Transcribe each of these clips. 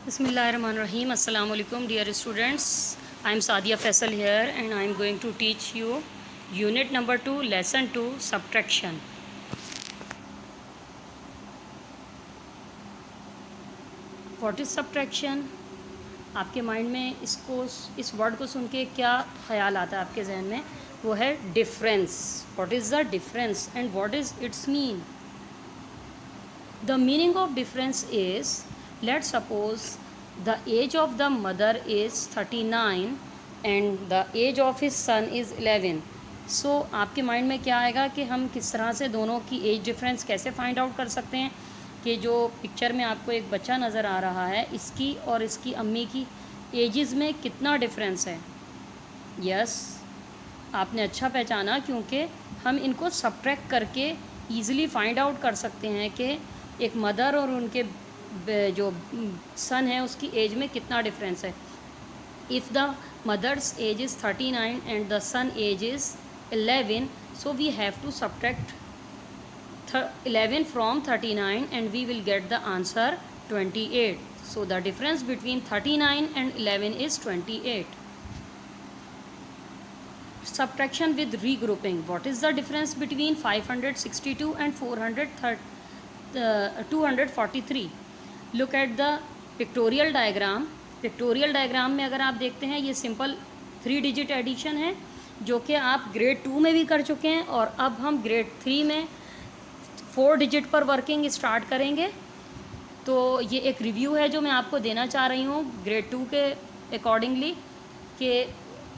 Bismillahirrahmanirrahim. Assalamu alaikum dear students. I am Sadia Faisal here and I am going to teach you unit number 2 lesson 2 subtraction. What is subtraction? आपके mind में इस word को सुन के क्या ख्याल आता है आपके जहन में? वो है difference. What is the difference and what is its mean? The meaning of difference is, let's suppose the age of the mother is 39 and the age of his son is 11. So आपके mind में क्या आएगा कि हम किस तरह से दोनों की एज डिफरेंस कैसे फाइंड आउट कर सकते हैं कि जो पिक्चर में आपको एक बच्चा नज़र आ रहा है इसकी और इसकी अम्मी की एजेस में कितना डिफरेंस है. यस, आपने अच्छा पहचाना, क्योंकि हम इनको सब्ट्रैक्ट करके ईज़िली फाइंड आउट कर सकते हैं कि एक मदर और उनके जो सन है उसकी एज में कितना डिफरेंस है. If the mother's age is 39 and the son age is 11, so we have to subtract 11 from 39 and we will get the answer 28. So the difference between 39 and 11 is 28. Subtraction with regrouping. What is the difference between 562 and 243? Look at the pictorial diagram. Pictorial diagram में अगर आप देखते हैं ये simple 3 digit addition है जो कि आप ग्रेड 2 में भी कर चुके हैं और अब हम ग्रेड 3 में 4 डिजिट पर वर्किंग स्टार्ट करेंगे. तो ये एक रिव्यू है जो मैं आपको देना चाह रही हूँ ग्रेड 2 के अकॉर्डिंगली कि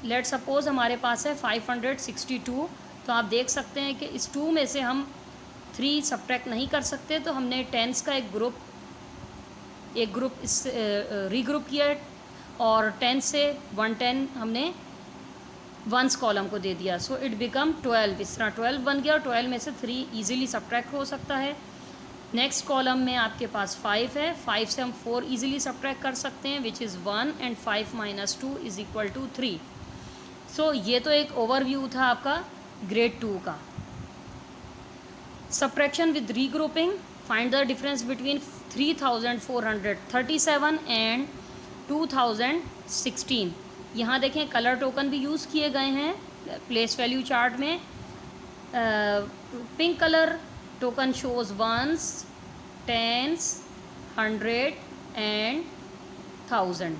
लेट सपोज़ हमारे पास है 562. तो आप देख सकते हैं कि इस 2 में से हम 3 सब्ट्रैक्ट नहीं कर सकते, तो हमने टेंस का एक ग्रुप इस रीग्रुप किया और 10 से 110 हमने वंस कॉलम को दे दिया. So it become 12. इस तरह 12 बन गया और 12 में से 3 ईजिली सब्ट्रैक्ट हो सकता है. नेक्स्ट कॉलम में आपके पास 5 है. 5 से हम 4 ईजिली सब्ट्रैक्ट कर सकते हैं which is 1 and 5 - 2 is equal to 3. So ये तो एक ओवरव्यू था आपका ग्रेड 2 का. Subtraction with regrouping. Find the difference between 3437 and 2016. यहाँ देखें कलर टोकन भी यूज़ किए गए हैं प्लेस वैल्यू चार्ट में. Pink colour token shows ones, tens, 100 and 1000.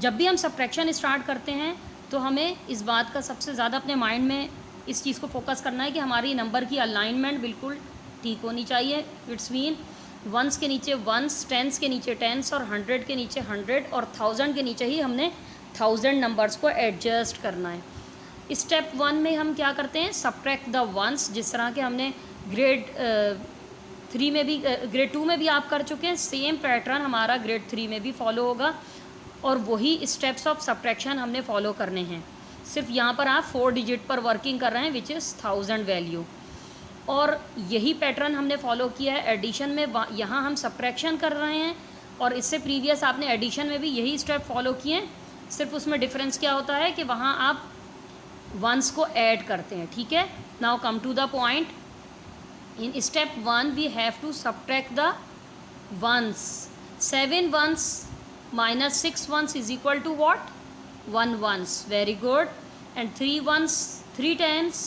जब भी हम सब्ट्रैक्शन स्टार्ट करते हैं तो हमें इस बात का सबसे ज़्यादा अपने माइंड में इस चीज़ को फोकस करना है कि हमारी नंबर की अलाइनमेंट बिल्कुल ठीक होनी चाहिए. इट्स मीन वंस के नीचे वंस, टेंस के नीचे टेंस और 100 के नीचे 100 और 1000 के नीचे ही हमने 1000 नंबर्स को एडजस्ट करना है. स्टेप 1 में हम क्या करते हैं, सब्ट्रैक्ट द वंस. जिस तरह के हमने ग्रेड 3 में भी ग्रेड 2 में भी आप कर चुके हैं, सेम पैटर्न हमारा ग्रेड 3 में भी फॉलो होगा और वही स्टेप्स ऑफ सब्ट्रैक्शन हमने फॉलो करने हैं. सिर्फ यहाँ पर आप 4 डिजिट पर वर्किंग कर रहे हैं विच इज़ 1000 वैल्यू. और यही पैटर्न हमने फॉलो किया है एडिशन में. यहाँ हम सब्ट्रैक्शन कर रहे हैं और इससे प्रीवियस आपने एडिशन में भी यही स्टेप फॉलो किए. सिर्फ उसमें डिफरेंस क्या होता है कि वहाँ आप वंस को ऐड करते हैं. ठीक है, now come to the point. In step 1 we have to subtract the ones. 7 ones minus 6 ones is equal to what? 1 ones. Very good. And 3 ones, 3 tens.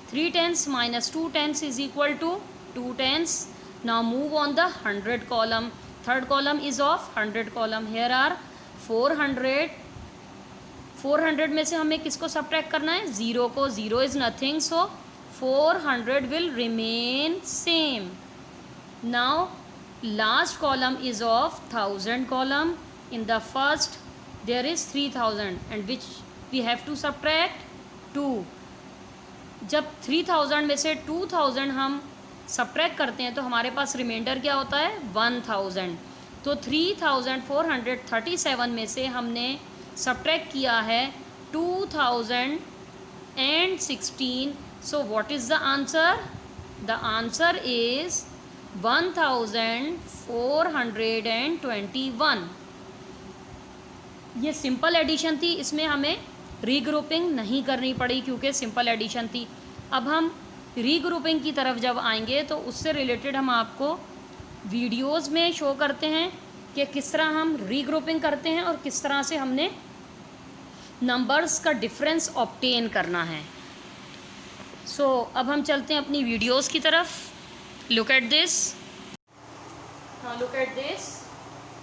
3 tens minus 2 tens is equal to 2 tens. Now move on the 100 column. Third column is of 100 column. Here are 400. 400 में से हमें किसको subtract करना है? 0 को. 0 is nothing, so 400 will remain same. Now last column is of 1000 column. In the first there is 3000 and which we have to subtract 2. जब 3000 में से 2000 हम सब्ट्रैक्ट करते हैं तो हमारे पास रिमाइंडर क्या होता है? 1000. तो 3437 में से हमने सब्ट्रैक्ट किया है 2016. So what is the answer? The answer is 1421. ये सिंपल एडिशन थी, इसमें हमें रीग्रुपिंग नहीं करनी पड़ी क्योंकि सिंपल एडिशन थी. अब हम रीग्रुपिंग की तरफ जब आएंगे तो उससे रिलेटेड हम आपको वीडियोस में शो करते हैं कि किस तरह हम रीग्रुपिंग करते हैं और किस तरह से हमने नंबर्स का डिफरेंस ऑब्टेन करना है। सो अब हम चलते हैं अपनी वीडियोस की तरफ। Look at this, look at this,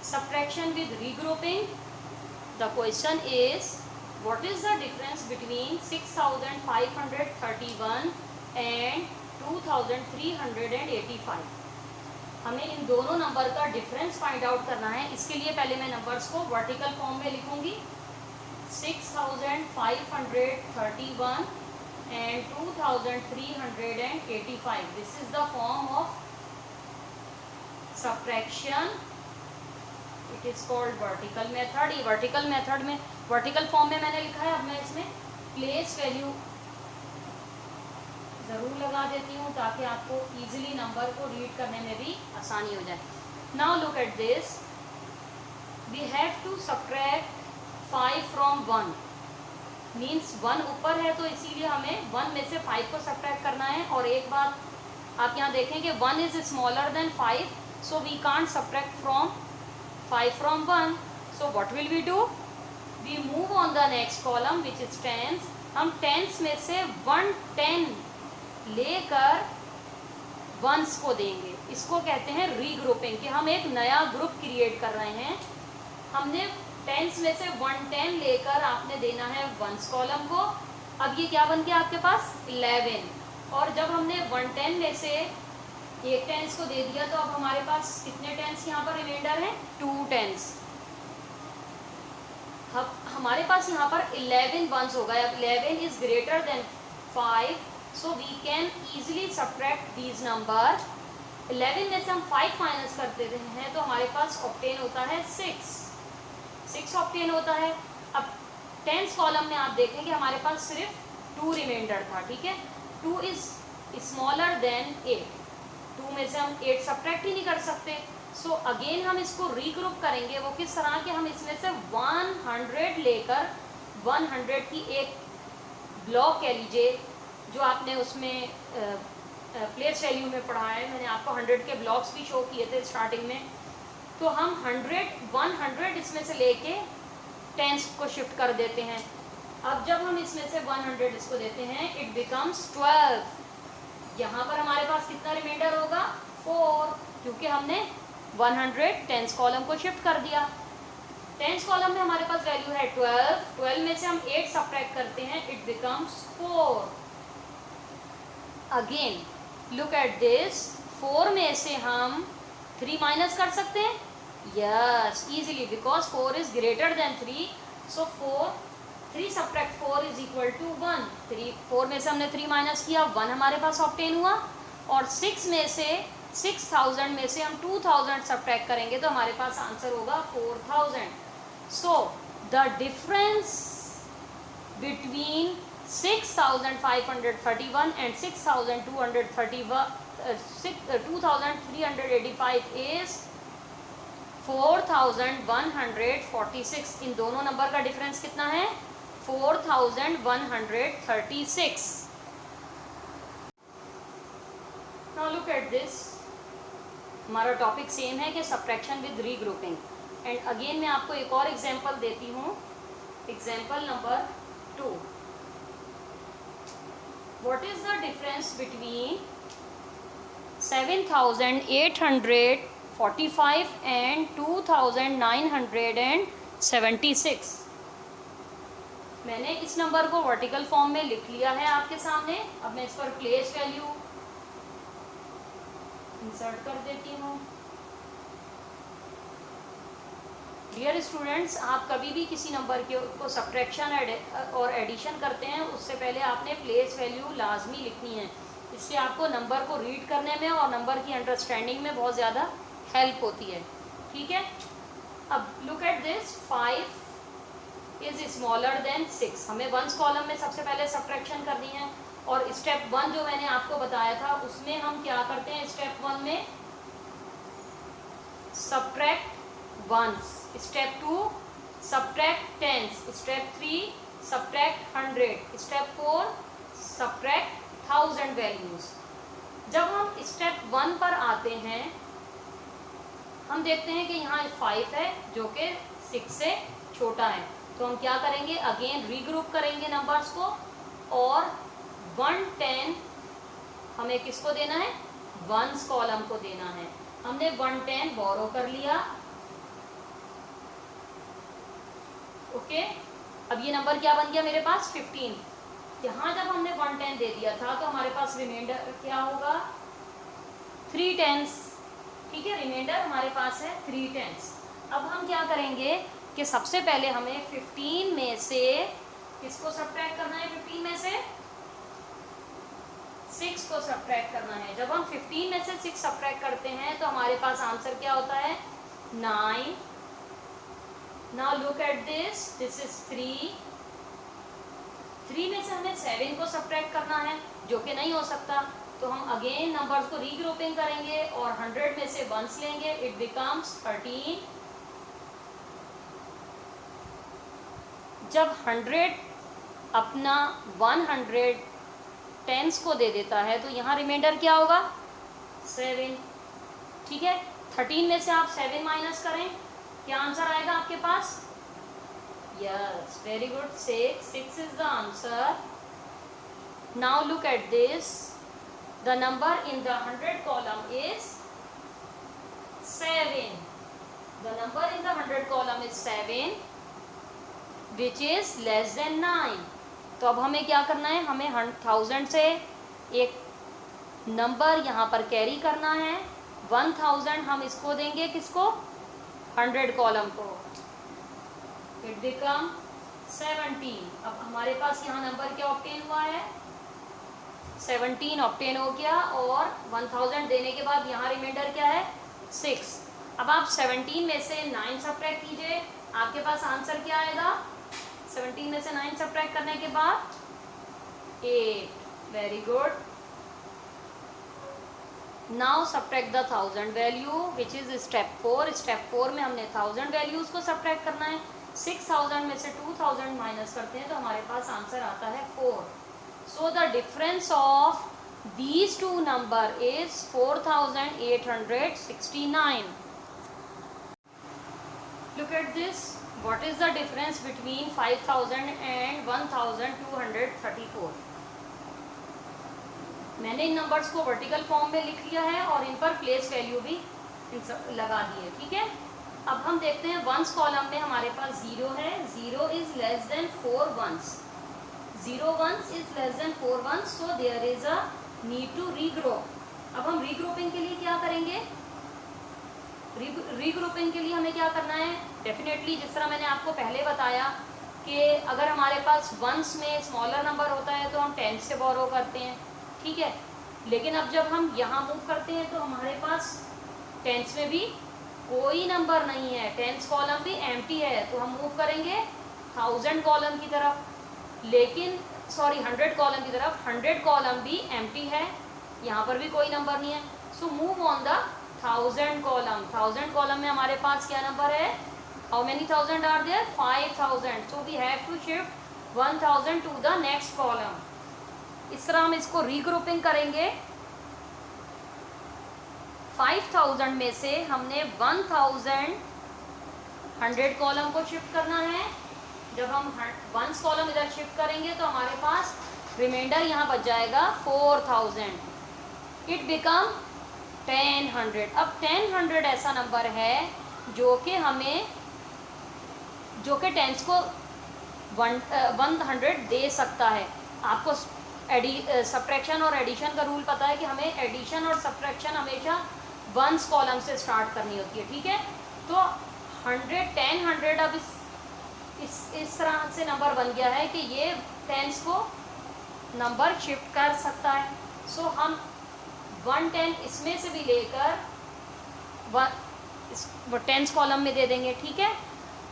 subtraction with regrouping. The question is, what is the difference between 6531 and 2385? हमें इन दोनों नंबर का डिफरेंस फाइंड आउट करना है। इसके लिए पहले मैं नंबर्स को वर्टिकल फॉर्म में लिखूंगी। 6531 and 2385, this is the form of subtraction. It is called vertical method. ये वर्टिकल मेथड में वर्टिकल फॉर्म में मैंने लिखा है। अब मैं इसमें प्लेस वैल्यू ज़रूर लगा देती हूँ ताकि आपको इजीली नंबर को रीड करने में भी आसानी हो जाए। Now look at this, we have to subtract 5 from 1, means 1 ऊपर है तो इसीलिए हमें 1 में से 5 को सब्ट्रैक्ट करना है। और एक बात आप यहाँ देखें कि 1 is smaller than 5, so we can't subtract 5 from 1. So what will we do? We move on the next column which is tens. हम tens में से 110 लेकर वंस को देंगे। इसको कहते हैं रीग्रुपिंग, कि हम एक नया ग्रुप क्रिएट कर रहे हैं। हमने टेंस में से 110 लेकर आपने देना है वंस कॉलम को। अब ये क्या बन गया आपके पास 11, और जब हमने 110 में से एक टेंस को दे दिया तो अब हमारे पास कितने टेंस यहाँ पर रिमाइंडर हैं 2 टेंस। अब हमारे पास यहाँ पर 11 वंस हो गए। अब 11 is greater than 5, so we can easily subtract these number. 11 में से हम 5 माइनस कर देते हैं तो हमारे पास ऑब्टेन होता है 6 ऑब्टेन होता है। अब टेंस कॉलम में आप देखें कि हमारे पास सिर्फ 2 रिमाइंडर था, ठीक है। 2 इज स्मॉलर देन 8, 2 में से हम 8 सब्ट्रैक्ट ही नहीं कर सकते। सो अगेन हम इसको रीग्रुप करेंगे। वो किस तरह के, हम इसमें से 100 लेकर 100 की एक ब्लॉक कह लीजिए, जो आपने उसमें प्लेस वैल्यू में पढ़ा है। मैंने आपको 100 के ब्लॉक्स भी शो किए थे स्टार्टिंग में। तो हम 100 इसमें से लेके टेंस को शिफ्ट कर देते हैं। अब जब हम इसमें से 100 इसको देते हैं, इट बिकम्स 12। यहाँ पर हमारे पास कितना रिमाइंडर होगा 4, क्योंकि हमने 100 टेंस कॉलम को शिफ्ट कर दिया। टेंस कॉलम में हमारे पास वैल्यू है 12 में से हम 8 सब्ट्रैक्ट करते हैं, it becomes 4। Again look at this, 4 में से हम 3 माइनस कर सकते हैं, yes easily, because 4 is greater than 3। सो 3 सब्ट्रैक्ट 4 इज इक्वल टू 1। 4 में से हमने 3 माइनस किया, 1 हमारे पास ऑब्टेन हुआ। और 6 में से 6000 में से हम 2000 सब्ट्रैक्ट करेंगे तो हमारे पास आंसर होगा 4000। सो the difference between 6531 and 2385 is 4146। इन दोनों नंबर का डिफरेंस कितना है 4136। नाउ लुक एट दिस, हमारा टॉपिक सेम है कि subtraction with regrouping. And again मैं आपको एक और एग्जांपल देती हूँ, example number 2। What is the difference between 7845 and 2976? मैंने इस नंबर को वर्टिकल फॉर्म में लिख लिया है आपके सामने। अब मैं इस पर प्लेस वैल्यू इंसर्ट कर देती हूँ। डियर स्टूडेंट्स, आप कभी भी किसी नंबर के को सब्ट्रैक्शन और एडिशन करते हैं उससे पहले आपने प्लेस वैल्यू लाजमी लिखनी है। इससे आपको नंबर को रीड करने में और नंबर की अंडरस्टैंडिंग में बहुत ज़्यादा हेल्प होती है, ठीक है। अब look at this, 5 is smaller then 6। हमें वंस कॉलम में सबसे पहले सब्ट्रैक्शन करनी है। और स्टेप 1 जो मैंने आपको बताया था उसमें हम क्या करते हैं, स्टेप 1 में subtract ones, step 2 subtract tens, step 3 subtract 100, step 4 subtract 1000 values. जब हम स्टेप 1 पर आते हैं हम देखते हैं कि यहाँ 5 है जो कि 6 से छोटा है, तो हम क्या करेंगे, अगेन रीग्रुप करेंगे नंबर्स को, और 110 हमें किसको देना है, वंस कॉलम को देना है। हमने 110 बोरो कर लिया। ओके, अब ये नंबर क्या बन गया मेरे पास, 15। यहाँ जब हमने 110 दे दिया था तो हमारे पास रिमाइंडर क्या होगा, 3 टेंस। ठीक है, रिमाइंडर हमारे पास है 3 टेंस। अब हम क्या करेंगे कि सबसे पहले हमें 15 में से किसको सब्ट्रैक्ट करना है, 15 में से 6 को सब्ट्रैक्ट करना है। जब हम 15 में से 6 सब्ट्रैक्ट करते हैं तो हमारे पास आंसर क्या होता है, 9। Now look at this, this is 3। 3 में से हमें 7 को सब्ट्रैक्ट करना है, जो कि नहीं हो सकता, तो हम अगेन नंबर्स को रीग्रुपिंग करेंगे और 100 में से वंस लेंगे, इट बिकम्स 13। जब 100 अपना 100 टेंस को दे देता है तो यहाँ रिमाइंडर क्या होगा, 7। ठीक है, 13 में से आप 7 माइनस करें, क्या आंसर आएगा आपके पास, yes, very good, 6 is the answer. Now look at this, the number in the 100 column is 7। The number in the 100 column is 7 which is less than 9। तो अब हमें क्या करना है, हमें 1000 से एक नंबर यहाँ पर कैरी करना है, 1000 हम इसको देंगे, किसको, 100 कॉलम को, इट बिकम 17। अब हमारे पास यहाँ नंबर क्या ऑब्टेन हुआ है, 17 ऑब्टेन हो गया, और 1000 देने के बाद यहाँ रिमाइंडर क्या है, 6। अब आप 17 में से 9 सब्ट्रैक्ट कीजिए, आपके पास आंसर क्या आएगा, 17 में से 9 सब्ट्रैक्ट करने के बाद 8। Very good. Now subtract the 1000 value which is step 4। Step 4 में हमने 1000 वैल्यूज को सब्ट्रैक्ट करना है। 6000 में से 2000 माइनस करते हैं तो हमारे पास आंसर आता है 4। सो the difference of these two number is 4869. Look at this. What is the difference between 5000 and 1234? मैंने इन नंबर्स को वर्टिकल फॉर्म में लिख लिया है और इन पर प्लेस वैल्यू भी लगा दी है। ठीक है, अब हम देखते हैं वंस कॉलम में हमारे पास 0 है, 0 is less than 4 ones, 0 ones is less than 4 ones, so there is a need to regroup. अब हम रीग्रुपिंग के लिए क्या करेंगे, रीग्रुपिंग के लिए हमें क्या करना है, डेफिनेटली जिस तरह मैंने आपको पहले बताया कि अगर हमारे पास वंस में स्मॉलर नंबर होता है तो हम टेंस से बोरो करते हैं। ठीक है, लेकिन अब जब हम यहाँ मूव करते हैं तो हमारे पास टेंस में भी कोई नंबर नहीं है, टेंस कॉलम भी एम्प्टी है, तो हम मूव करेंगे 1000 कॉलम की तरफ, लेकिन 100 कॉलम की तरफ। 100 कॉलम भी एम्प्टी है, यहाँ पर भी कोई नंबर नहीं है, so move on the 1000 column. 1000 column में हमारे पास क्या नंबर है, how many 1000 are there, 5000, so we have to shift 1000 to the next column. इस तरह हम इसको रीग्रुपिंग करेंगे। 5000 में से हमने 1100 कॉलम को शिफ्ट करना है। जब हम वंस कॉलम इधर शिफ्ट करेंगे तो हमारे पास रिमाइंडर यहाँ बच जाएगा 4000, इट बिकम 1000। अब 1000 ऐसा नंबर है जो कि हमें, जो कि टेंस को 100 दे सकता है। आपको सब्ट्रैक्शन और एडिशन का रूल पता है कि हमें एडिशन और सब्ट्रैक्शन हमेशा वंस कॉलम से स्टार्ट करनी होती है। ठीक है, तो 1000 अब इस तरह से नंबर बन गया है कि ये टेंस को नंबर शिफ्ट कर सकता है। सो हम 110 इसमें से भी लेकर टेंस कॉलम में दे देंगे। ठीक है,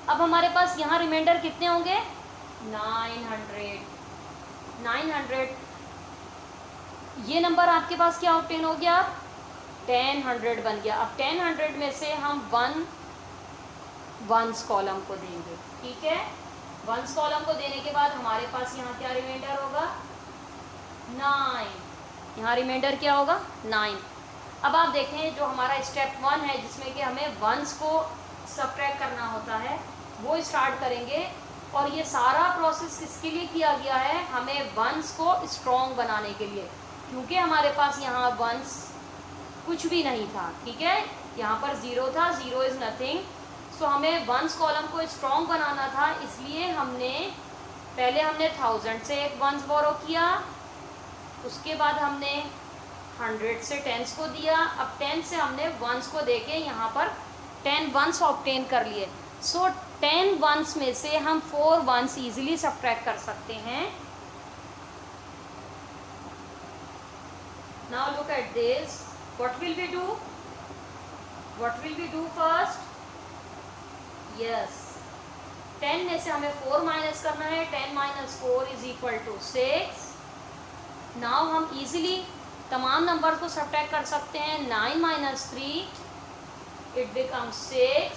अब हमारे पास यहाँ रिमाइंडर कितने होंगे, 900। ये नंबर आपके पास क्या ऑब्टेन हो गया, 1000 बन गया। अब 1000 में से हम वंस कॉलम को देंगे। ठीक है, वंस कॉलम को देने के बाद हमारे पास यहाँ क्या रिमाइंडर होगा, 9। यहाँ रिमाइंडर क्या होगा, 9। अब आप देखें जो हमारा स्टेप 1 है जिसमें कि हमें वंस को सब्ट्रैक्ट करना होता है वो स्टार्ट करेंगे। और ये सारा प्रोसेस किसके लिए किया गया है, हमें वंस को स्ट्रॉन्ग बनाने के लिए, क्योंकि हमारे पास यहाँ वंस कुछ भी नहीं था। ठीक है, यहाँ पर 0 था, 0 इज़ नथिंग। सो हमें वंस कॉलम को स्ट्रॉन्ग बनाना था, इसलिए हमने पहले 1000 से एक वंस बोरो किया, उसके बाद हमने 100 से टेंस को दिया, अब 10 से हमने वंस को देके यहाँ पर 10 वंस ऑब्टेन कर लिए। सो 10 वंस में से हम 4 वंस इजीली सब्ट्रैक्ट कर सकते हैं। Now look at this, what will we do, what will we do first, yes 10 में से हमें 4 माइनस करना है, 10 minus 4 is equal to 6। Now हम इजीली तमाम नंबर को सब्ट्रैक्ट कर सकते हैं। 9 minus 3 it becomes 6,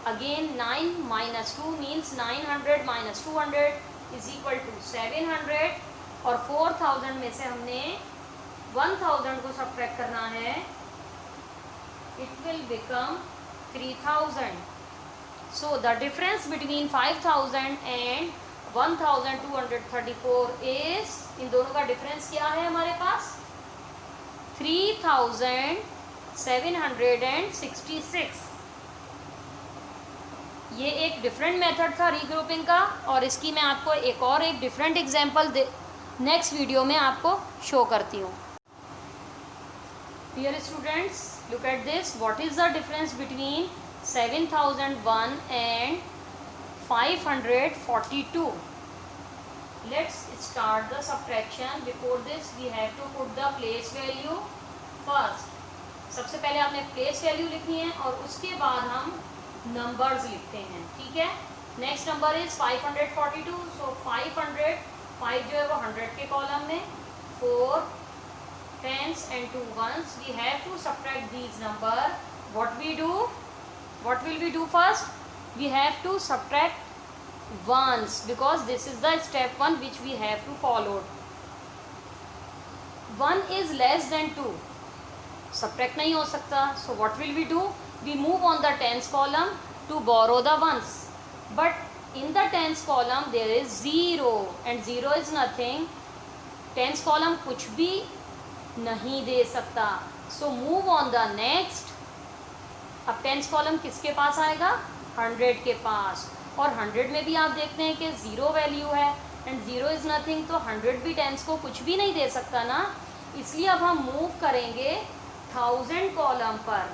again 9 minus 2 means 900 minus 200 is equal to 700, और 4000 में से हमने 1000 को सब्ट्रैक्ट करना है, it will become 3000। So the difference between 5000 and 1234 is, इन दोनों का डिफरेंस क्या है हमारे पास, 3766। ये एक डिफरेंट मेथड था रीग्रुपिंग का, और इसकी मैं आपको एक डिफरेंट एग्जांपल नेक्स्ट वीडियो में आपको शो करती हूँ। Dear students, look at this, what is the difference between 7001 and 542. Let's start the subtraction. Before this we have to put the place value first. सबसे पहले आपने प्लेस वैल्यू लिखनी है और उसके बाद हम नंबर्स लिखते हैं। ठीक है, नेक्स्ट नंबर इज 542। सो 500, 5 जो है वो 100 के कॉलम में, 4 10s and 2 1s. We have to subtract these number. What we do? What will we do first? We have to subtract ones because this is the step 1 which we have to follow. 1 is less than 2. Subtract नहीं हो सकता. So what will we do? We move on the tens column to borrow the ones. But in the tens column there is 0 and 0 is nothing. Tens column कुछ भी नहीं दे सकता. So move on the next. अब tens column किसके पास आएगा, 100 के पास, और 100 में भी आप देखते हैं कि 0 वैल्यू है एंड 0 इज़ नथिंग, तो 100 भी टेंस को कुछ भी नहीं दे सकता ना, इसलिए अब हम मूव करेंगे 1000 कॉलम पर।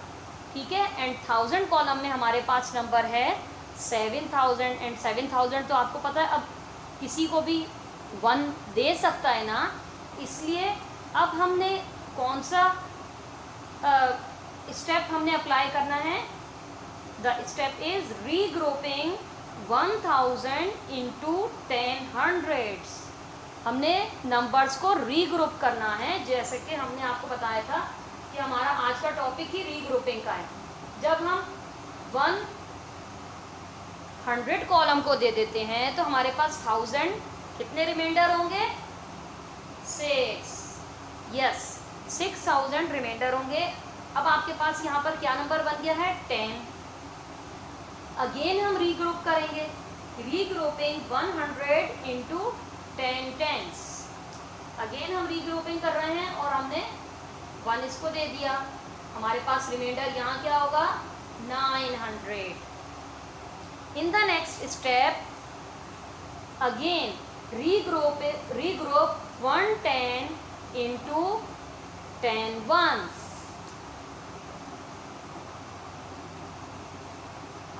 ठीक है, एंड 1000 कॉलम में हमारे पास नंबर है 7000 एंड 7000 तो आपको पता है अब किसी को भी 1 दे सकता है ना, इसलिए अब हमने कौन सा स्टेप हमने अप्लाई करना है, the step is regrouping 1000 into 10 hundreds. हमने नंबर्स को रीग्रुप करना है, जैसे कि हमने आपको बताया था कि हमारा आज का टॉपिक ही रीग्रुपिंग का है। जब हम 100 कॉलम को दे देते हैं तो हमारे पास 1000 कितने रिमाइंडर होंगे, 6, यस 6000 रिमाइंडर होंगे। अब आपके पास यहाँ पर क्या नंबर बन गया है, 10। अगेन हम रीग्रुप करेंगे, रीग्रुपिंग 100 इंटू 10 टेंस। अगेन हम रीग्रुपिंग कर रहे हैं और हमने 1 इसको दे दिया, हमारे पास रिमाइंडर यहाँ क्या होगा, 900। In the next step again regroup 110 into 10 ones.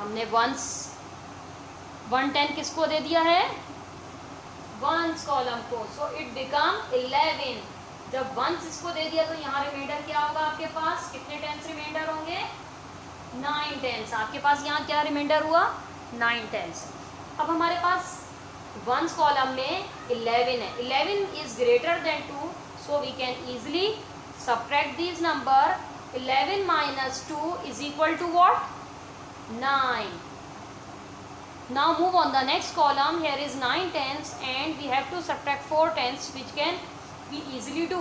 हमने वंस 110 किसको दे दिया है, वंस कॉलम को, सो इट बिकम 11। जब वंस इसको दे दिया तो यहाँ रिमाइंडर क्या होगा आपके पास, कितने टेंस रिमाइंडर होंगे, 9 टेंस। आपके पास यहाँ क्या रिमाइंडर हुआ, 9 टेंस। अब हमारे पास वंस कॉलम में 11 है, 11 is greater than 2, so we can easily subtract this number. 11 minus 2 is equal to what, 9. Now move on the next column. Here is 9 tenths and we have to subtract 4 tenths, which can we easily do.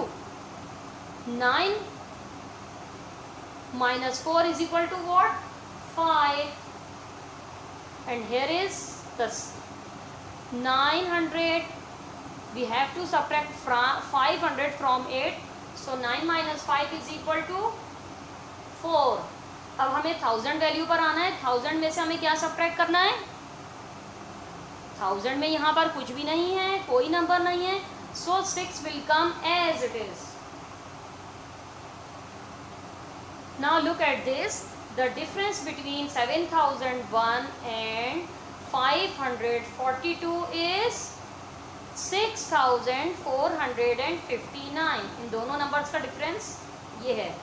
9 -4 is equal to what? 5. And here is the 900. We have to subtract 500 from 8. So 9 minus 5 is equal to 4. अब हमें 1000 value पर आना है. 1000 में से हमें क्या subtract करना है? 1000 में यहाँ पर कुछ भी नहीं है, कोई नंबर नहीं है. So 6 will come as it is. Now look at this. The difference between 7001 and 542 is 6459. इन दोनों नंबर्स का डिफरेंस ये है.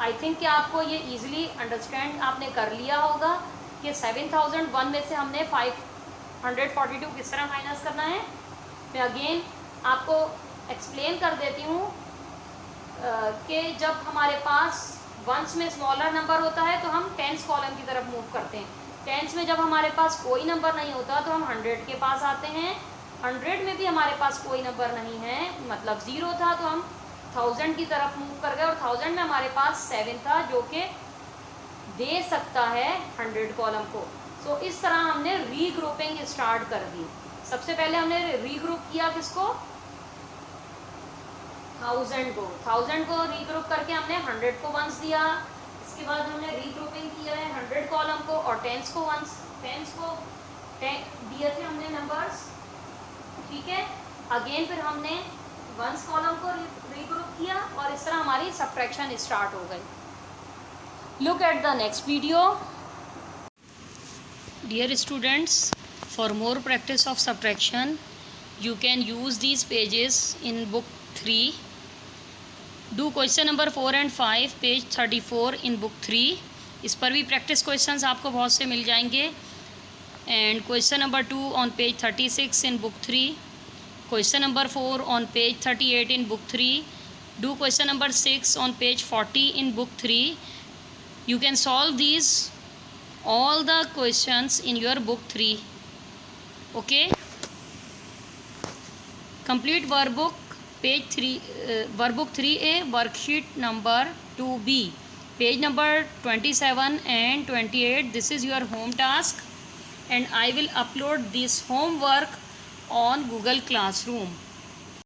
आई थिंक कि आपको ये इजीली अंडरस्टैंड आपने कर लिया होगा कि 7001 में से हमने 542 किस तरह माइनस करना है. मैं अगेन आपको एक्सप्लेन कर देती हूँ कि जब हमारे पास वंस में स्मॉलर नंबर होता है तो हम टेंस कॉलम की तरफ मूव करते हैं. टेंस में जब हमारे पास कोई नंबर नहीं होता तो हम 100 के पास आते हैं. 100 में भी हमारे पास कोई नंबर नहीं है, मतलब 0 था, तो हम 1000 की तरफ मूव कर गए. और 1000 में हमारे पास 7 था जो कि दे सकता है 100 कॉलम को. सो इस तरह हमने रीग्रुपिंग स्टार्ट कर दी. सबसे पहले हमने रीग्रुप किया किसको? 1000 को. 1000 को रीग्रुप करके हमने 100 को वंस दिया. इसके बाद हमने रीग्रुपिंग किया है 100 कॉलम को और टेंस को वंस. टेंस को दिए थे हमने नंबर्स, ठीक है. अगेन फिर हमने वंस कॉलम को रीग्रुप किया और इस तरह हमारी सब्ट्रैक्शन स्टार्ट हो गई. Look at the next video. Dear students, for more practice of subtraction you can use these pages in book 3. Do question number 4 and 5 page 34 in book 3. इस पर भी प्रैक्टिस क्वेश्चंस आपको बहुत से मिल जाएंगे. And question number 2 on page 36 in book 3. Question number 4 on page 38 in book 3. Do question number 6 on page 40 in book 3. You can solve these all the questions in your book 3. Okay. Complete workbook page 3, workbook 3A, worksheet number 2B, page number 27 and 28. This is your home task and I will upload this homework on Google Classroom.